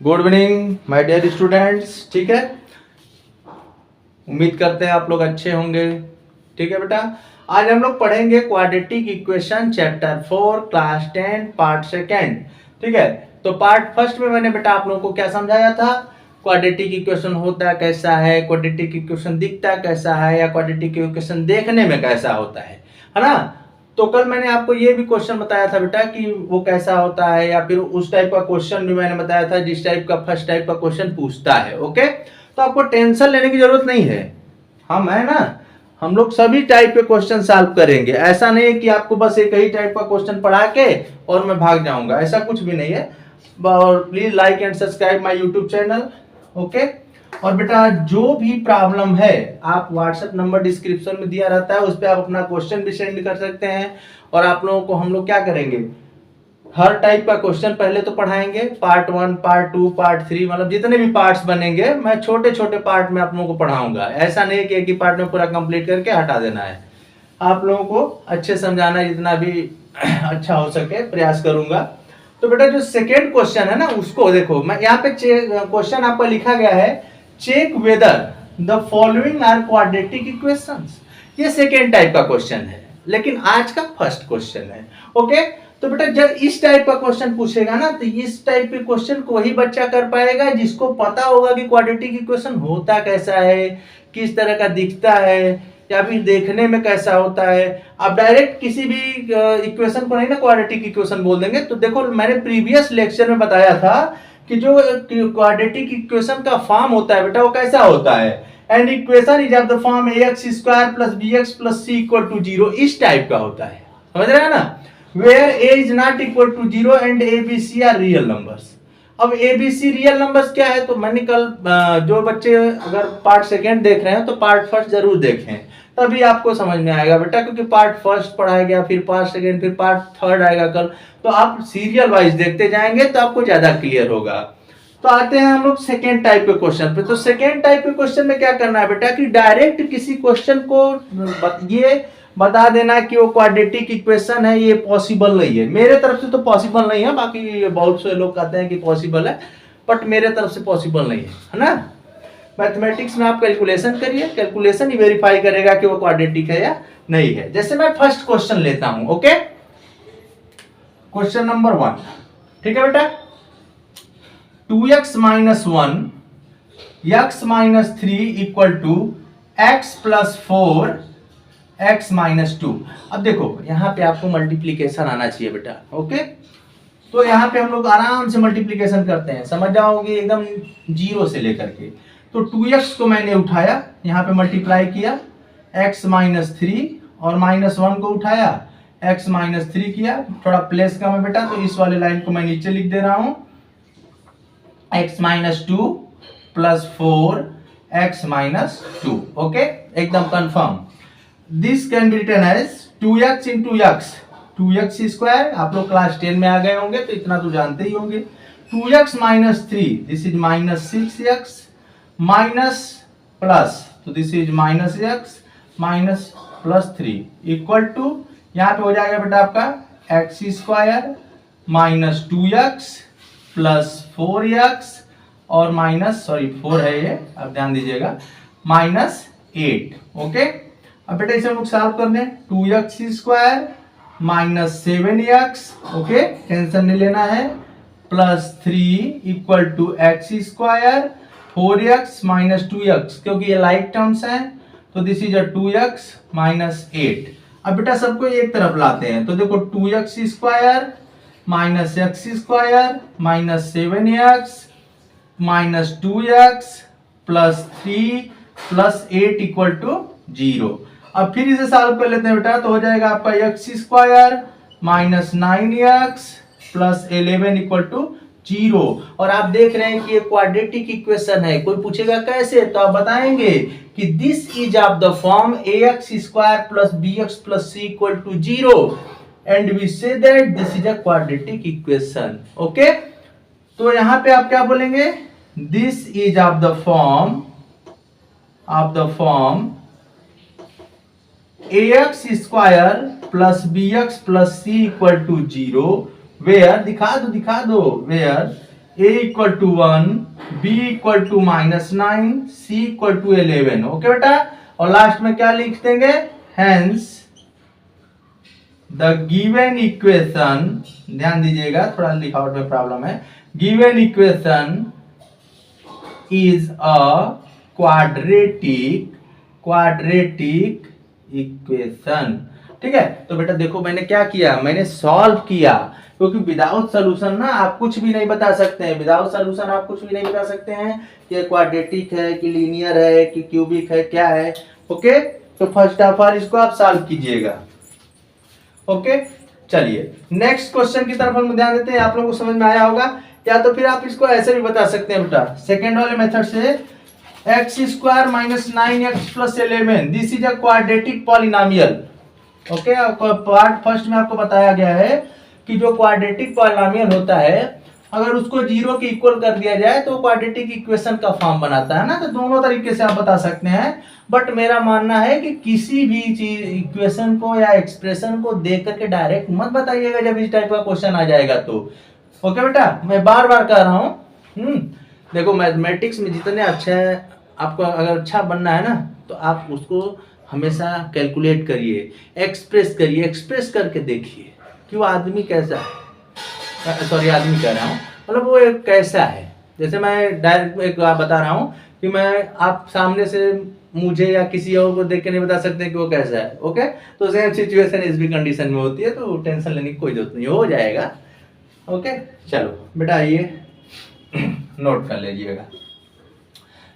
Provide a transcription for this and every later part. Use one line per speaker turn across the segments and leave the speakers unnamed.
Good evening my dear students. ठीक है, उम्मीद करते हैं आप लोग अच्छे होंगे। ठीक है बेटा, आज हम लोग पढ़ेंगे quadratic equation chapter 4 class 10 part second. ठीक है, तो पार्ट फर्स्ट में मैंने बेटा आप लोगों को क्या समझाया था, क्वाड्रेटिक इक्वेशन होता कैसा है, क्वाड्रेटिक इक्वेशन दिखता कैसा है, या क्वाड्रेटिक इक्वेशन देखने में कैसा होता है ना। तो कल मैंने आपको ये भी क्वेश्चन बताया था बेटा कि वो कैसा होता है, या फिर उस टाइप का क्वेश्चन भी मैंने बताया था जिस टाइप का फर्स्ट टाइप का क्वेश्चन पूछता है। ओके, तो आपको टेंशन लेने की जरूरत नहीं है, हम है ना, हम लोग सभी टाइप के क्वेश्चन सॉल्व करेंगे। ऐसा नहीं है कि आपको बस एक ही टाइप का क्वेश्चन पढ़ा के और मैं भाग जाऊंगा, ऐसा कुछ भी नहीं है। और please like and subscribe my YouTube channel. Okay, और बेटा जो भी प्रॉब्लम है आप व्हाट्सएप नंबर डिस्क्रिप्शन में दिया रहता है, उस पर आप अपना क्वेश्चन भी सेंड कर सकते हैं। और आप लोगों को हम लोग क्या करेंगे, हर टाइप का क्वेश्चन पहले तो पढ़ाएंगे, पार्ट 1 पार्ट 2 पार्ट 3, मतलब जितने भी पार्ट्स बनेंगे मैं छोटे छोटे पार्ट में आप लोगों को पढ़ाऊंगा। ऐसा नहीं कि एक ही पार्ट में पूरा कंप्लीट करके हटा देना है। आप लोगों को अच्छे समझाना, जितना भी अच्छा हो सके प्रयास करूंगा। तो बेटा जो सेकेंड क्वेश्चन है ना, उसको देखो, मैं यहाँ पे क्वेश्चन आपका लिखा गया है, check whether the following are quadratic equations. ये सेकेंड टाइप का क्वेश्चन है, लेकिन आज का फर्स्ट क्वेश्चन है। ओके, तो बेटा जब इस टाइप का क्वेश्चन पूछेगा ना, तो इस टाइप के क्वेश्चन को वही बच्चा कर पाएगा जिसको पता होगा कि क्वाड्रेटिक इक्वेशन होता कैसा है, किस तरह का दिखता है, या फिर देखने में कैसा होता है। आप डायरेक्ट किसी भी इक्वेशन को नहीं ना क्वाड्रेटिक इक्वेशन बोल देंगे। तो देखो, मैंने प्रीवियस लेक्चर में बताया था कि जो क्वाड्रेटिक इक्वेशन का फॉर्म होता है बेटा, वो कैसा होता है, and equation is of the form ax square plus bx plus c equal to 0, इस टाइप का होता है। समझ रहे हैं ना, where a is not equal to 0 and a b c are real numbers. अब a b c real numbers क्या है, तो मैंने कल जो बच्चे अगर पार्ट सेकेंड देख रहे हैं तो पार्ट फर्स्ट जरूर देखें, तभी आपको समझ में आएगा बेटा, क्योंकि पार्ट फर्स्ट पढ़ाया गया, फिर पार्ट सेकेंड, फिर पार्ट थर्ड आएगा कल। तो आप सीरियल वाइज देखते जाएंगे तो आपको ज्यादा क्लियर होगा। तो आते हैं हम लोग सेकेंड टाइप के क्वेश्चन पे। तो सेकेंड टाइप के क्वेश्चन में क्या करना है बेटा, कि डायरेक्ट किसी क्वेश्चन को ये बता देना कि वो क्वाड्रेटिक इक्वेशन है, ये पॉसिबल नहीं है। मेरे तरफ से तो पॉसिबल नहीं है, बाकी बहुत से लोग कहते हैं कि पॉसिबल है, बट मेरे तरफ से पॉसिबल नहीं है ना। मैथमेटिक्स में आप कैलकुलेशन करिए, कैलकुलेशन ही वेरीफाई करेगा कि वो क्वाड्रेटिक है या नहीं है। जैसे मैं फर्स्ट क्वेश्चन लेता हूं। Okay, question number 1। ठीक है बेटा, 2x minus 1 x minus 3 equal to x plus 4 x minus 2। अब देखो यहां पे आपको मल्टीप्लीकेशन आना चाहिए बेटा। ओके, तो यहां पे हम लोग आराम से मल्टीप्लीकेशन करते हैं, समझ जाओगे एकदम जीरो से लेकर के। तो 2x को मैंने उठाया, यहाँ पे मल्टीप्लाई किया, x माइनस 3, और माइनस 1 को उठाया, x माइनस 3 किया। थोड़ा प्लेस कम है बेटा, तो इस वाले लाइन को मैं नीचे लिख दे रहा हूं, x minus 2 plus 4 x minus 2। Okay, एकदम confirm. This can be written as 2x into x, 2x square. आप लोग क्लास 10 में आ गए होंगे तो इतना तो जानते ही होंगे। 2x minus 3, this is minus 6x, minus plus, तो this is minus x minus plus 3 equal to, यहाँ पे हो जाएगा बेटा आपका x square minus 2x plus 4x, और माइनस, सॉरी 4 है ये, अब ध्यान दीजिएगा, माइनस 8। ओके, अब बेटा इसे हम लोग सॉल्व कर लें, 2x square minus 7x, okay tension नहीं लेना है, plus 3 equal to x square 4x minus 2x, क्योंकि ये लाइक टर्म्स हैं, तो this is a 2x minus 8। अब बेटा सबको एक तरफ लाते हैं, तो देखो 2x square minus x square minus 7x minus 2x plus 3 plus 8 equal to 0। अब फिर इसे सॉल्व कर लेते हैं बेटा, तो हो जाएगा आपका x square minus 9x plus 11 equal to 0। और आप देख रहे हैं कि ये क्वाड्रेटिक इक्वेशन है। कोई पूछेगा कैसे, तो आप बताएंगे कि this is of the form ax square plus bx plus c equal to 0 and we say that this is a quadratic equation. Okay, तो यहां पे आप क्या बोलेंगे, this is of the form ax square plus bx plus c equal to 0 where, दिखा दो where a equal to 1, b equal to -9, c equal to 11। Okay बेटा, और लास्ट में क्या लिख देंगे, हेंस द गिवन इक्वेशन, ध्यान दीजिएगा थोड़ा लिखावट में प्रॉब्लम है, given equation is a quadratic equation. ठीक है, तो बेटा देखो मैंने क्या किया, मैंने सॉल्व किया, क्योंकि विदाउट सोल्यूशन ना आप कुछ भी नहीं बता सकते हैं, विदाउट सोल्यूशन आप कुछ भी नहीं बता सकते हैं कि क्वाड्रेटिक है कि लीनियर है कि क्यूबिक है, क्या है। ओके, तो फर्स्ट ऑफ ऑल इसको आप सॉल्व कीजिएगा। ओके, चलिए नेक्स्ट क्वेश्चन की तरफ हम ध्यान देते हैं। आप लोगों को समझ में आया होगा, या तो फिर आप इसको ऐसे भी बता सकते हैं बेटा, सेकेंड वाले मेथड से, x square minus 9x plus 11, this is a quadratic polynomial. Okay, part first में आपको बताया गया है कि जो क्वाड्रेटिक पॉलिनोमियल होता है, अगर उसको जीरो के इक्वल कर दिया जाए तो क्वाड्रेटिक इक्वेशन का फॉर्म बनाता है ना। तो दोनों तरीके से आप बता सकते हैं, बट मेरा मानना है कि किसी भी चीज इक्वेशन को या एक्सप्रेशन को देख करके डायरेक्ट मत बताइएगा जब इस टाइप का क्वेश्चन आ जाएगा तो। ओके बेटा, मैं बार बार कह रहा हूँ, देखो मैथमेटिक्स में जितने अच्छा है, आपको अगर अच्छा बनना है ना, तो आप उसको हमेशा कैलकुलेट करिए, एक्सप्रेस करके देखिए कि वो आदमी कैसा है, सॉरी आदमी कह रहा हूँ, मतलब वो एक कैसा है। जैसे मैं डायरेक्ट एक बात बता रहा हूँ कि मैं आप सामने से मुझे या किसी और को देख के नहीं बता सकते कि वो कैसा है। ओके, तो सेम सिचुएशन इस भी कंडीशन में होती है, तो टेंशन लेने की कोई जरूरत नहीं, हो जाएगा। ओके, चलो बेटा आइए नोट कर लीजिएगा।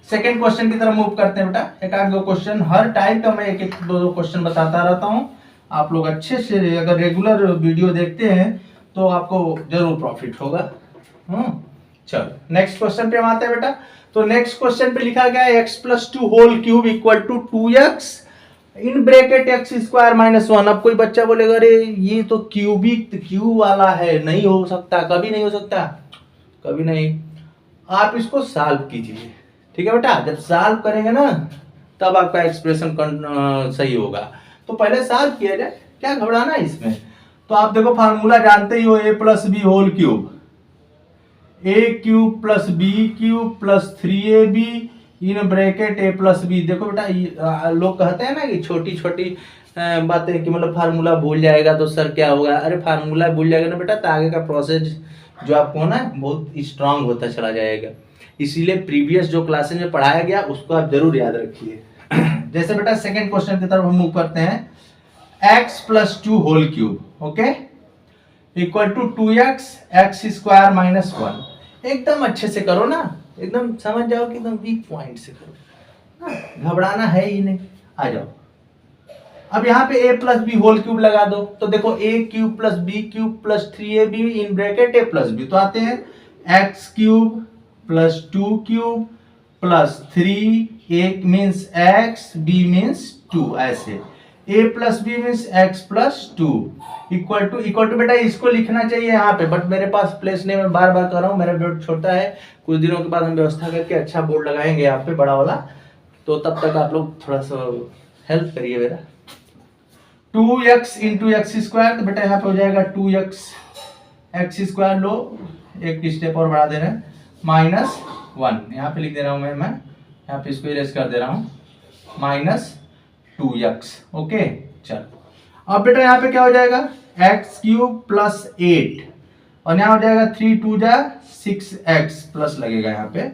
सेकेंड क्वेश्चन की तरफ मूव करते हैं बेटा। एक आध दो क्वेश्चन हर टाइप का मैं एक एक दो क्वेश्चन बताता रहता हूँ। आप लोग अच्छे से अगर रेगुलर वीडियो देखते हैं तो आपको जरूर प्रॉफिट होगा। चलो नेक्स्ट क्वेश्चन पे हम आते हैं बेटा। तो नेक्स्ट क्वेश्चन पे लिखा गया है x plus 2 whole cube equal to 2x in bracket x square minus 1। अब कोई बच्चा बोलेगा अरे ये तो क्यूबिक क्यू वाला है, नहीं हो सकता, कभी नहीं हो सकता, कभी नहीं। आप इसको सॉल्व कीजिए, ठीक है बेटा। जब सॉल्व करेंगे ना तब आपका एक्सप्रेशन सही होगा। तो पहले सॉल्व किया जाए, क्या घबराना है इसमें। तो आप देखो फार्मूला जानते ही हो, a plus b whole cube, a cube plus b cube plus 3ab in bracket a plus b. देखो बेटा लोग कहते हैं ना कि छोटी छोटी बातें कि मतलब फार्मूला भूल जाएगा तो सर क्या होगा। अरे फार्मूला भूल जाएगा ना बेटा तो आगे का प्रोसेस जो आपको ना बहुत स्ट्रांग होता चला जाएगा। इसीलिए प्रीवियस जो क्लासेस में पढ़ाया गया उसको आप जरूर याद रखिए। जैसे बेटा सेकंड क्वेश्चन की तरफ हम मूव करते हैं, x plus 2 whole cube, okay, equal to 2x x square minus 1। एकदम अच्छे से करो ना, एकदम समझ जाओ कि एकदम वीक पॉइंट से करो, घबराना है ही नहीं। आ जाओ, अब यहाँ पे a plus b whole cube लगा दो। तो देखो a cube plus b cube plus 3ab in bracket a plus b, तो आते हैं x cube plus 2 cube plus 3, a means x, b means 2, ऐसे a plus b means x plus 2 equal to बेटा इसको लिखना चाहिए यहाँ पे, बट मेरे पास प्लेस नहीं, मैं बार बार कर रहा हूँ, मेरा बोर्ड छोटा है। कुछ दिनों के बाद हम व्यवस्था करके अच्छा बोर्ड लगाएंगे यहाँ पे बड़ा वाला, तो तब तक आप लोग थोड़ा सा हेल्प करिए मेरा। 2x इंटू एक्स स्क्वायर, तो बेटा यहाँ पे हो जाएगा 2x एक्स स्क्वायर, लो एक स्टेप और बढ़ा दे रहे हैं, माइनस 1 यहाँ पे लिख दे रहा हूँ मैं यहाँ पे इसको इरेज कर दे रहा हूँ, माइनस 2x। ओके, चलो अब बेटा यहाँ पे क्या हो जाएगा, एक्स क्यूब प्लस 8 और यहाँ हो जाएगा 3 2 जा 6x प्लस लगेगा यहाँ पे,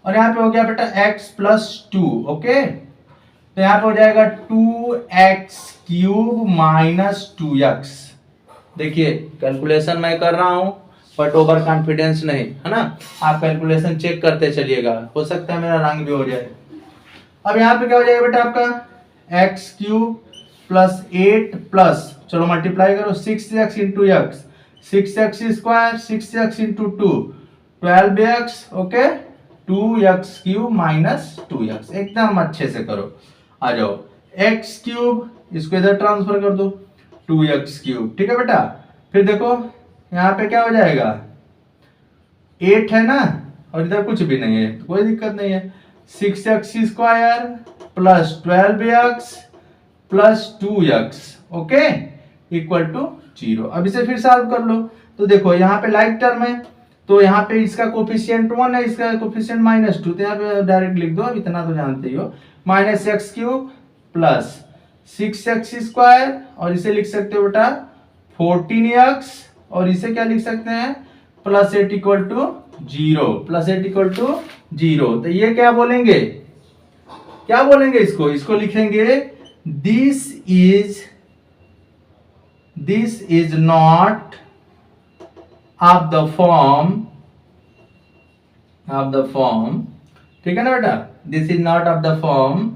और यहाँ पे हो गया बेटा x प्लस 2। ओके, तो यहाँ पे हो जाएगा 2x क्यूब माइनस 2x। देखिए कैलकुलेशन मैं कर रहा हूँ बट ओवर कॉन्फिडेंस नहीं, है ना। आप कैलकुलेशन चेक करते चलिएगा, हो सकता है मेरा रंग भी हो जाए। अब यहाँ पे क्या हो जाएगा बेटा आपका x क्यूब प्लस 8 प्लस, चलो मल्टीप्लाई करो, 6x into x, 6x square 6x into 2 12x, okay, 2x cube minus 2x। एकदम अच्छे से करो, आ जाओ x क्यूब, इसको इधर ट्रांसफर कर दो 2x क्यूब, ठीक है बेटा। फिर देखो यहाँ पे क्या हो जाएगा, 8 है ना और इधर कुछ भी नहीं है तो कोई दिक्कत नहीं है, 6x square plus 12x plus 2x, okay, equal to 0। अब इसे फिर सॉल्व कर लो। तो देखो यहाँ पे लाइक टर्म है तो यहाँ पे इसका कोफिशिएंट 1 है, इसका कोफिशिएंट -2, तो यहाँ पे डायरेक्ट लिख दो, अब इतना तो जानते ही हो, -x³ प्लस 6x स्क्वायर, और इसे लिख सकते हो बेटा 14x, और इसे क्या लिख सकते हैं plus 8 equal to 0, plus 8 equal to 0। तो ये क्या बोलेंगे, क्या बोलेंगे इसको, इसको लिखेंगे this is not of the form, ठीक है ना बेटा, this is not of the form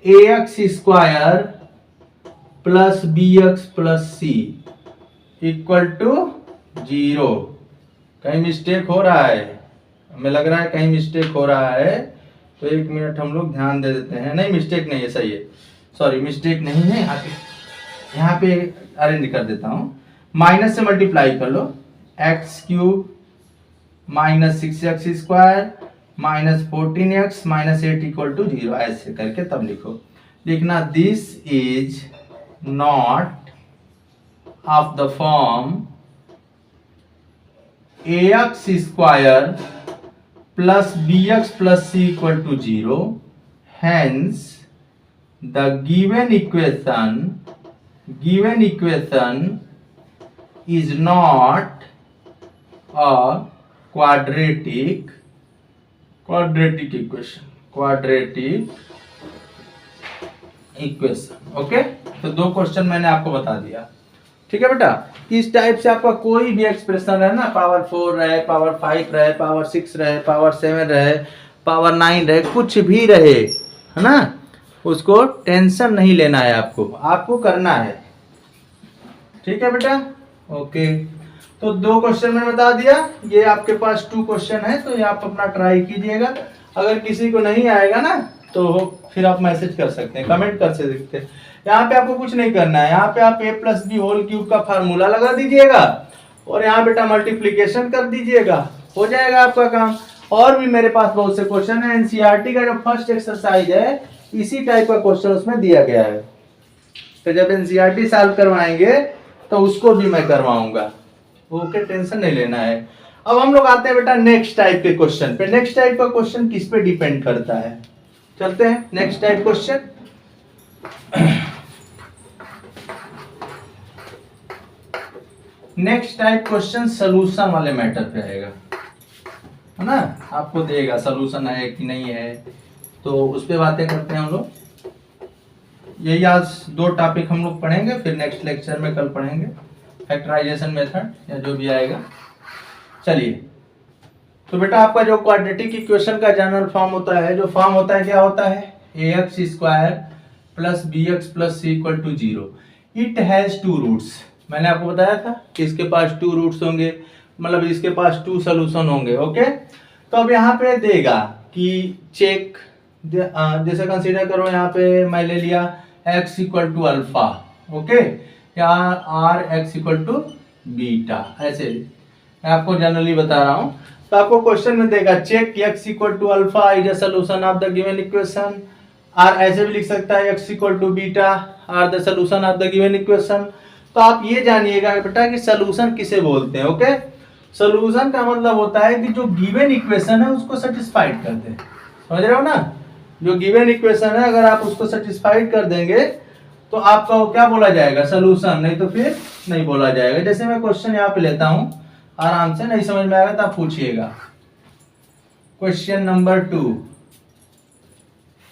ax square plus bx plus c equal to 0। कहीं मिस्टेक हो रहा है, हमें लग रहा है कहीं मिस्टेक हो रहा है, तो 1 मिनट हम लोग ध्यान दे देते हैं। नहीं, मिस्टेक नहीं है, सही है, सॉरी मिस्टेक नहीं है, यहाँ पे अरेंज कर देता हूँ। माइनस से मल्टीप्लाई कर लो, x³ minus 6x square minus 14x minus 8 equal to 0, ऐसे करके तब लिखना this is not of the form ax square plus bx plus c equal to 0, hence the given equation is not a quadratic equation। Okay, तो 2 question मैंने आपको बता दिया, ठीक है बेटा। इस टाइप से आपका कोई भी एक्सप्रेशन रहे ना, पावर 4 रहे, पावर 5 रहे, पावर 6 रहे, पावर 7 रहे, पावर 9 रहे, कुछ भी रहे, है ना, उसको टेंशन नहीं लेना है, आपको करना है, ठीक है बेटा। ओके, तो 2 क्वेश्चन मैंने बता दिया, ये आपके पास 2 क्वेश्चन है, तो ये आप अपना ट्राई कीजिएगा। अगर किसी को नहीं आएगा ना, तो फिर आप मैसेज कर सकते हैं, कमेंट कर सकते हैं। यहाँ पे आपको कुछ नहीं करना है, यहाँ पे आप a plus b whole cube का फार्मूला लगा दीजिएगा, और यहाँ बेटा मल्टीप्लीकेशन कर दीजिएगा, हो जाएगा आपका काम। और भी मेरे पास बहुत से क्वेश्चन है, एनसीईआरटी का जो फर्स्ट एक्सरसाइज है, इसी टाइप का क्वेश्चन उसमें दिया गया है, तो जब एनसीईआरटी सॉल्व करवाएंगे तो उसको भी मैं करवाऊंगा, ओके, टेंशन नहीं लेना है। अब हम लोग आते हैं बेटा नेक्स्ट टाइप के क्वेश्चन पे। नेक्स्ट टाइप का क्वेश्चन किस पे डिपेंड करता है, चलते हैं next type question. Next type question solution वाले मैटर पे आएगा, है ना, आपको देगा सॉल्यूशन है कि नहीं है, तो उस पे बातें करते हैं हम लोग। यही आज 2 टॉपिक हम लोग पढ़ेंगे, फिर नेक्स्ट लेक्चर में कल पढ़ेंगे फैक्टराइजेशन मेथड या जो भी आएगा। चलिए, तो बेटा आपका जो क्वाड्रेटिक इक्वेशन का जनरल फॉर्म होता है, जो फॉर्म होता है क्या होता है, ax square plus bx plus c equal to 0। It has 2 roots, मैंने आपको बताया था कि इसके पास 2 रूट्स होंगे, मतलब इसके पास 2 सॉल्यूशन होंगे, ओके। तो अब यहाँ पे देगा कि चेक, जैसे कंसीडर करो, यहाँ पे मैं ले लिया x equal to alpha, okay, या r x equal to beta, ऐसे मैं आपको जनरली बता रहा हूँ। तो आपको क्वेश्चन में देगा check x equal to alpha is a solution of the given equation, r ऐसे भी लिख सकता है x equal to beta are the solution of the given equation. तो आप ये जानिएगा बेटा कि सॉल्यूशन किसे बोलते हैं, ओके। सॉल्यूशन का मतलब होता है कि जो गिवन इक्वेशन है उसको सेटिस्फाइड कर दे, समझ रहे हो ना, जो गिवन इक्वेशन है अगर आप उसको सेटिस्फाइड कर देंगे तो आपका वो क्या बोला जाएगा, सॉल्यूशन, नहीं तो फिर नहीं बोला जाएगा। जैसे मैं क्वेश्चन यहाँ पे लेता हूँ, आराम से, नहीं समझ में आएगा तो आप पूछिएगा। Question number 2,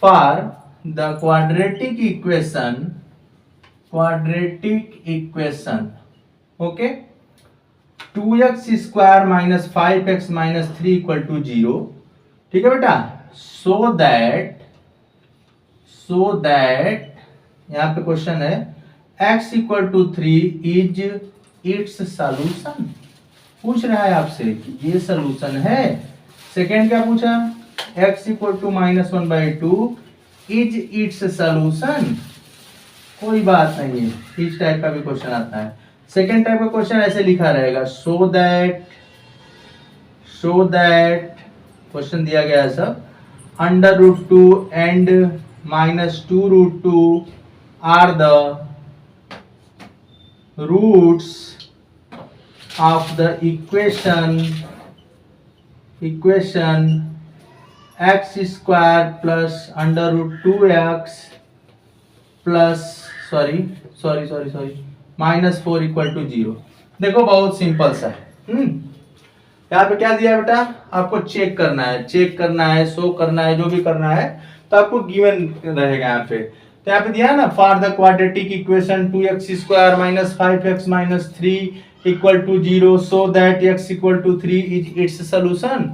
for the quadratic equation, okay, 2x square minus 5x minus 3 equal to 0, ठीक है बेटा। सो दैट यहाँ पे क्वेश्चन है x equal to 3 is its solution, पूछ रहा है आपसे कि ये सॉल्यूशन है। सेकेंड क्या पूछा, x equal to -1/2 is its solution, कोई बात नहीं है, इस टाइप का भी क्वेश्चन आता है। सेकेंड टाइप का क्वेश्चन ऐसे लिखा रहेगा, सो दैट क्वेश्चन दिया गया है सब, √2 and -2√2 are the roots of the equation equation x square plus under root 2x plus sorry -4 equal to 0। देखो बहुत सिंपल सा है। यहाँ पे क्या दिया है बेटा, आपको चेक करना है, शो करना है, जो भी करना है तो आपको गिवन रहेगा यहाँ पे। तो यहाँ पे दिया है ना, for the quadratic equation 2x square minus 5x minus 3 equal to 0 so that x equal to 3 is its solution,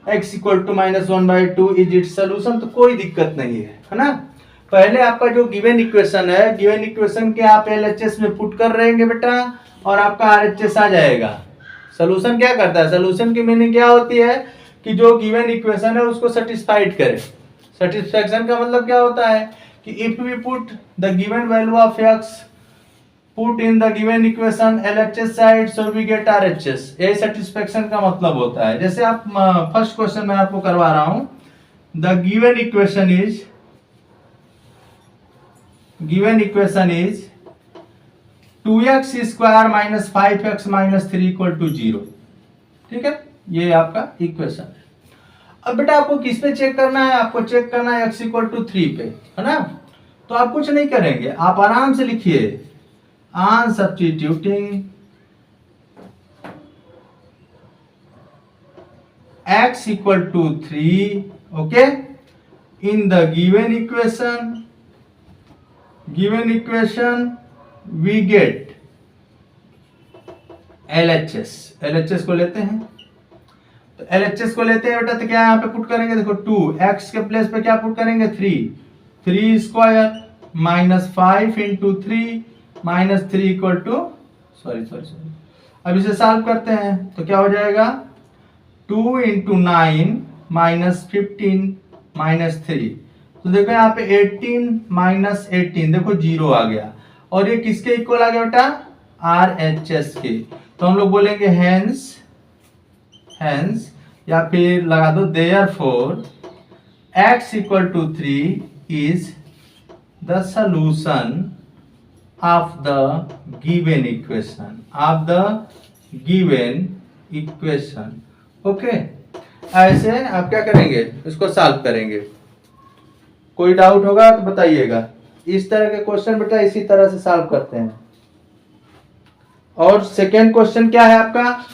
x equal to -1/2 is its solution. तो कोई दिक्कत नहीं है ना। पहले आपका जो गिवन इक्वेशन है, गिवन इक्वेशन के आप LHS में पुट कर रहेंगे बेटा और आपका RHS आ जाएगा। सोल्यूशन क्या करता है, सोल्यूशन की मीनिंग क्या होती है कि जो गिवन इक्वेशन है उसको सेटिस्फाइड करे। सेटिस्फैक्शन का मतलब क्या होता है कि if we put the given value of x put in the given equation LHS side so we get RHS। यही सेटिस्फैक्शन का मतलब होता है। जैसे आप फर्स्ट क्वेश्चन मैं आपको करवा रहा हूं, the given equation is 2x square minus 5x minus 3 equal to 0। ठीक है, ये आपका इक्वेशन है। अब बेटा आपको किस पे चेक करना है, आपको चेक करना है x इक्वल टू 3 पे, है ना। तो आप कुछ नहीं करेंगे, आप आराम से लिखिए on substituting x equal to 3, okay, in the given equation we get LHS को लेते हैं। तो LHS को लेते हैं बेटा, तो क्या यहाँ पे पुट करेंगे, देखो 2 x के प्लेस पे क्या पुट करेंगे 3 square minus 5 into 3 minus 3 equal to sorry अब इसे सॉल्व करते हैं तो क्या हो जाएगा 2 इंटू 9 माइनस 15 माइनस 3। तो देखो यहाँ पे 18 माइनस 18, देखो 0 आ गया। और ये किसके इक्वल आ गया बेटा, RHS के। तो हम लोग बोलेंगे हेंस या फिर लगा दो therefore x equal to 3 is the solution of the given equation. Okay, ऐसे आप क्या करेंगे, इसको सॉल्व करेंगे। कोई डाउट होगा तो बताइएगा। इस तरह के क्वेश्चन बेटा इसी तरह से सॉल्व करते हैं। और सेकेंड क्वेश्चन क्या है आपका,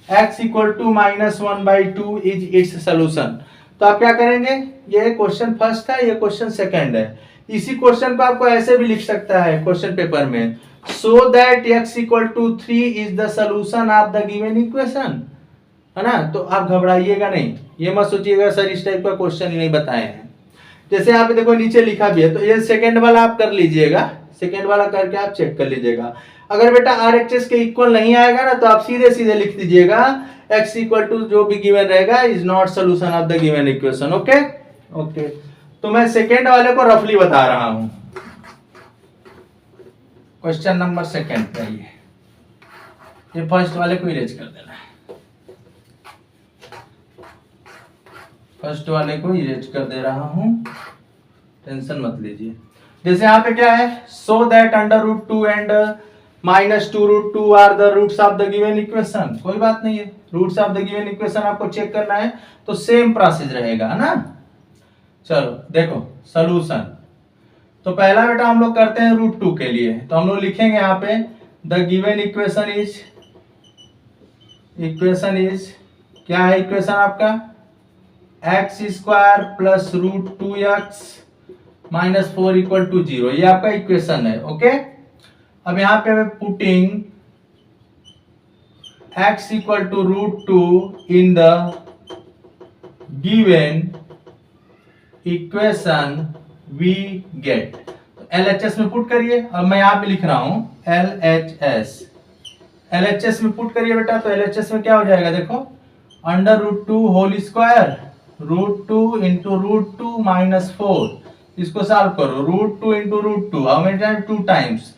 x equal to -1/2 is its solution. तो आप क्या करेंगे, ये क्वेश्चन फर्स्ट है, ये क्वेश्चन सेकंड है। इसी क्वेश्चन को आपको ऐसे भी लिख सकता है क्वेश्चन पेपर में, so that x equal to 3 is the solution of the given equation, है ना। तो आप घबराइएगा नहीं, ये मत सोचिएगा सर इस टाइप का क्वेश्चन ही नहीं बताए हैं। जैसे यहाँ पे देखो नीचे लिखा भी है, तो ये सेकंड वाला आप कर लीजिएगा, सेकंड वाला करके आप चेक कर लीजिएगा। अगर बेटा RHS के इक्वल नहीं आएगा ना, तो आप सीधे लिख दीजिएगा x इक्वल टू जो भी गिवन रहेगा is not solution of the given equation. Okay, तो मैं सेकंड वाले को रफली बता रहा हूं। क्वेश्चन नंबर सेकंड का ये फर्स्ट वाले को इरेज कर देना है, फर्स्ट वाले को इरेज कर दे रहा हूं, टेंशन मत लीजिए। जैसे यहाँ पे क्या है, so that under root 2 and -2√2 are the roots of the given equation. कोई बात नहीं है, roots of the given equation आपको चेक करना है तो सेम प्रोसेस रहेगा, है ना। चलो देखो सॉल्यूशन, तो पहला बेटा हम लोग करते हैं √2 के लिए। तो हम लोग लिखेंगे यहाँ पे द गिवन इक्वेशन इज क्या है, इक्वेशन आपका x square plus √2x minus 4 equal to 0, ये आपका इक्वेशन है। ओके, अब यहाँ पे putting x equal to √2 in the given equation we get. तो LHS में पुट करिए, अब मैं यहाँ पे लिख रहा हूं LHS में पुट करिए बेटा। तो LHS में क्या हो जाएगा, देखो under √2 whole square √2 into √2 minus 4, इसको सॉल्व करो। √2 into √2 how many times, 2 times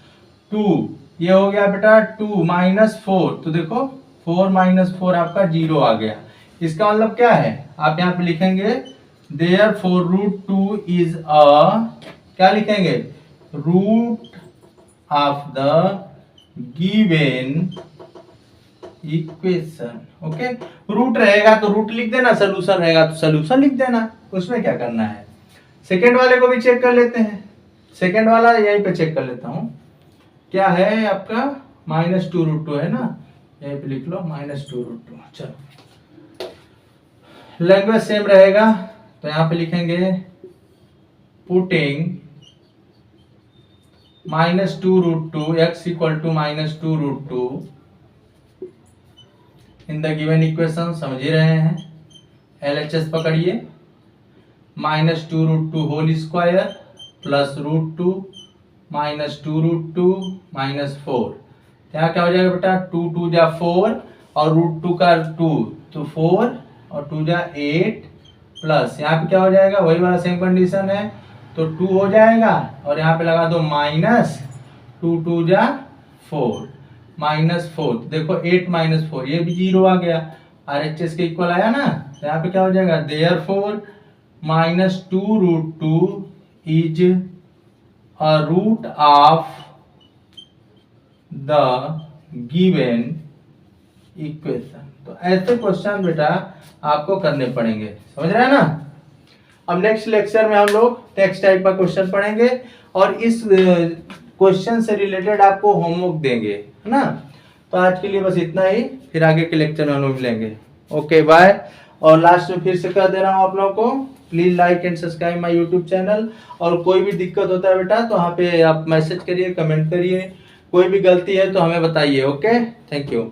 2, ये हो गया बेटा 2 माइनस 4। तो देखो 4 माइनस 4 आपका 0 आ गया। इसका मतलब क्या है, आप यहाँ पे लिखेंगे देयरफॉर √2 इज क्या लिखेंगे, root of the given equation. Okay, root रहेगा तो रूट लिख देना, सोल्यूशन रहेगा तो सोल्यूशन लिख देना, उसमें क्या करना है। सेकेंड वाले को भी चेक कर लेते हैं। सेकेंड वाला यहीं पे चेक कर लेता हूं, क्या है आपका -2√2 है ना, यहीं पे लिख लो -2√2। चलो लैंग्वेज सेम रहेगा तो यहां पे लिखेंगे putting -2√2 x equal to -2√2 in the given equation. समझ ही रहे हैं, LHS पकड़िए, -2√2 होल स्क्वायर प्लस √2 -2√2 -4। यहाँ क्या हो जाएगा बेटा, 2 2 जा 4 और √2 का 2 तो 4 और 2 जा 8 प्लस यहाँ पे क्या हो जाएगा, वही वाला सेम कंडीशन है तो 2 हो जाएगा और यहाँ पे लगा दो -2 2 जा 4 -4। देखो 8 -4 ये भी 0 आ गया, RHS के इक्वल आया ना, तो यहाँ पे क्या हो जाएगा, therefore -2√2 is a root of the given equation. तो ऐसे क्वेश्चन बेटा आपको करने पड़ेंगे, समझ रहे हैं ना। अब नेक्स्ट लेक्चर में हम लोग नेक्स्ट टाइप का क्वेश्चन पढ़ेंगे और इस क्वेश्चन से रिलेटेड आपको होमवर्क देंगे, है ना। तो आज के लिए बस इतना ही, फिर आगे के लेक्चर में हम लोग मिलेंगे। Okay bye. और लास्ट में फिर से कह दे रहा हूँ आप लोगों को, please like and subscribe my YouTube channel. और कोई भी दिक्कत होता है बेटा तो वहाँ पे आप मैसेज करिए, कमेंट करिए, कोई भी गलती है तो हमें बताइए। Okay, thank you.